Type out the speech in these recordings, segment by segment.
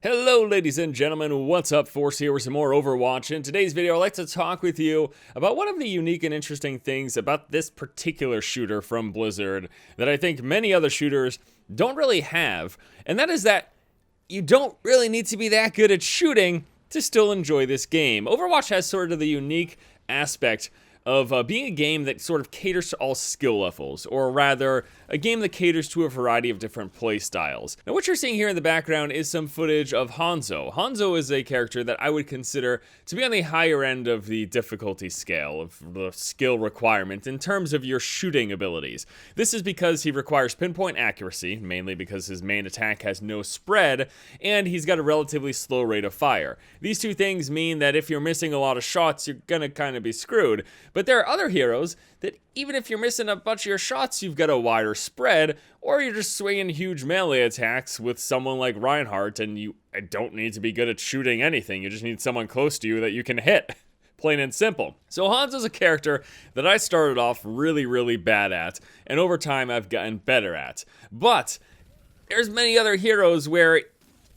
Hello ladies and gentlemen, what's up? Force here with some more Overwatch. In today's video, I'd like to talk with you about one of the unique and interesting things about this particular shooter from Blizzard that I think many other shooters don't really have, and that is that you don't really need to be that good at shooting to still enjoy this game. Overwatch has sort of the unique aspect of being a game that sort of caters to all skill levels, or rather, a game that caters to a variety of different play styles. Now, what you're seeing here in the background is some footage of Hanzo. Hanzo is a character that I would consider to be on the higher end of the difficulty scale, of the skill requirement, in terms of your shooting abilities. This is because he requires pinpoint accuracy, mainly because his main attack has no spread, and he's got a relatively slow rate of fire. These two things mean that if you're missing a lot of shots, you're gonna kind of be screwed. But there are other heroes that even if you're missing a bunch of your shots, you've got a wider spread, or you're just swinging huge melee attacks with someone like Reinhardt, and you don't need to be good at shooting anything. You just need someone close to you that you can hit. Plain and simple. So Hanzo's a character that I started off really bad at, and over time I've gotten better at. But there's many other heroes where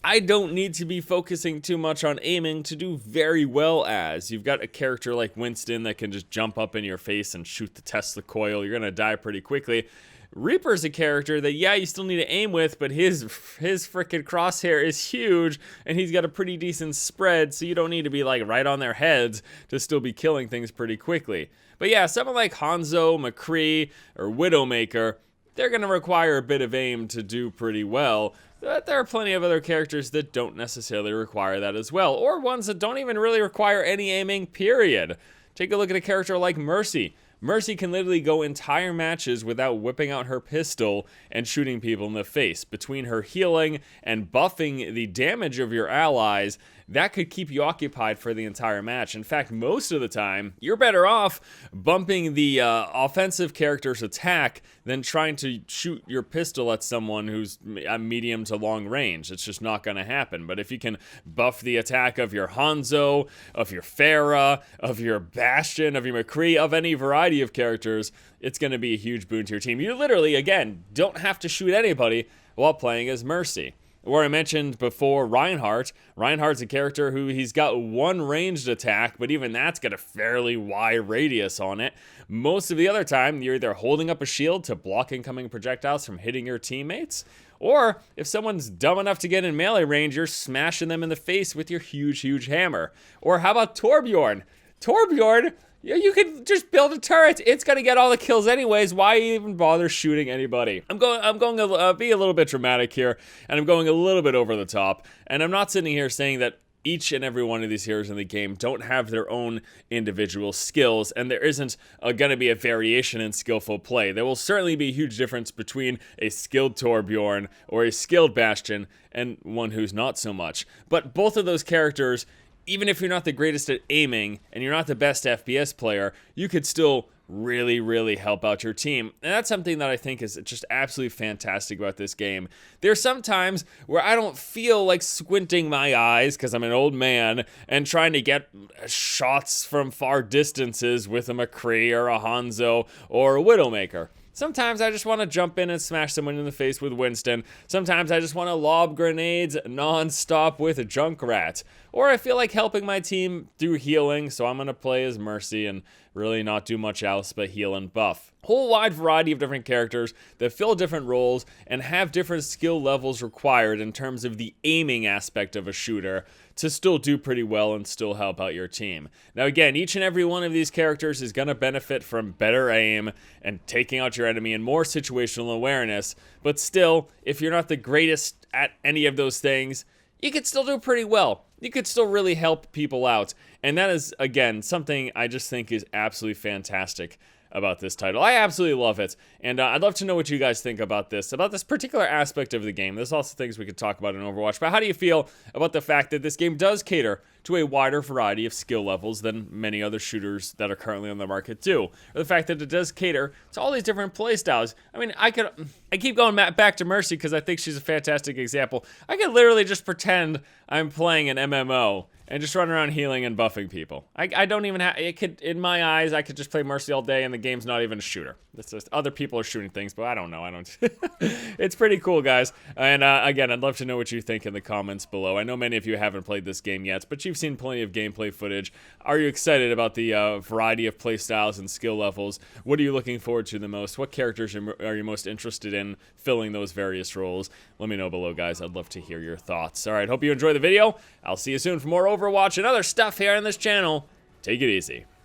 I don't need to be focusing too much on aiming to do very well as. You've got a character like Winston that can just jump up in your face and shoot the Tesla coil. You're gonna die pretty quickly. Reaper's a character that, yeah, you still need to aim with, but his frickin' crosshair is huge, and he's got a pretty decent spread, so you don't need to be like right on their heads to still be killing things pretty quickly. But yeah, someone like Hanzo, McCree, or Widowmaker, they're gonna require a bit of aim to do pretty well. But there are plenty of other characters that don't necessarily require that as well, or ones that don't even really require any aiming, period. Take a look at a character like Mercy. Mercy can literally go entire matches without whipping out her pistol and shooting people in the face. Between her healing and buffing the damage of your allies, that could keep you occupied for the entire match. In fact, most of the time, you're better off bumping the offensive character's attack than trying to shoot your pistol at someone who's at medium to long range. It's just not going to happen. But if you can buff the attack of your Hanzo, of your Pharah, of your Bastion, of your McCree, of any variety of characters, it's going to be a huge boon to your team. You literally, again, don't have to shoot anybody while playing as Mercy. Where I mentioned before Reinhardt. Reinhardt's a character who he's got one ranged attack, but even that's got a fairly wide radius on it. Most of the other time, you're either holding up a shield to block incoming projectiles from hitting your teammates, or if someone's dumb enough to get in melee range, you're smashing them in the face with your huge hammer. Or how about Torbjorn? Torbjorn? Yeah, you can just build a turret. It's gonna get all the kills anyways. Why even bother shooting anybody? I'm going to be a little bit dramatic here, and I'm going a little bit over the top. And I'm not sitting here saying that each and every one of these heroes in the game don't have their own individual skills, and there isn't gonna be a variation in skillful play. There will certainly be a huge difference between a skilled Torbjorn or a skilled Bastion and one who's not so much. But both of those characters, even if you're not the greatest at aiming and you're not the best FPS player, you could still really help out your team. And that's something that I think is just absolutely fantastic about this game. There's some times where I don't feel like squinting my eyes because I'm an old man and trying to get shots from far distances with a McCree or a Hanzo or a Widowmaker. Sometimes I just want to jump in and smash someone in the face with Winston. Sometimes I just want to lob grenades non-stop with a Junkrat. Or I feel like helping my team through healing, so I'm going to play as Mercy and really not do much else but heal and buff. Whole wide variety of different characters that fill different roles and have different skill levels required in terms of the aiming aspect of a shooter to still do pretty well and still help out your team. Now again, each and every one of these characters is going to benefit from better aim and taking out your enemy and more situational awareness, but still, if you're not the greatest at any of those things, you could still do pretty well. You could still really help people out. And that is, again, something I just think is absolutely fantastic about this title. I absolutely love it, and I'd love to know what you guys think about this particular aspect of the game. There's also things we could talk about in Overwatch, but how do you feel about the fact that this game does cater to a wider variety of skill levels than many other shooters that are currently on the market do? Or the fact that it does cater to all these different playstyles. I mean, I keep going back to Mercy because I think she's a fantastic example. I could literally just pretend I'm playing an MMO and just run around healing and buffing people. I don't even have, it could, in my eyes, I could just play Mercy all day and the game's not even a shooter. It's just other people are shooting things, but I don't know. It's pretty cool, guys. And again, I'd love to know what you think in the comments below. I know many of you haven't played this game yet, but you've seen plenty of gameplay footage. Are you excited about the variety of play styles and skill levels? What are you looking forward to the most? What characters are you most interested in filling those various roles? Let me know below, guys. I'd love to hear your thoughts. All right, hope you enjoy the video. I'll see you soon for more Overwatch and other stuff here on this channel. Take it easy.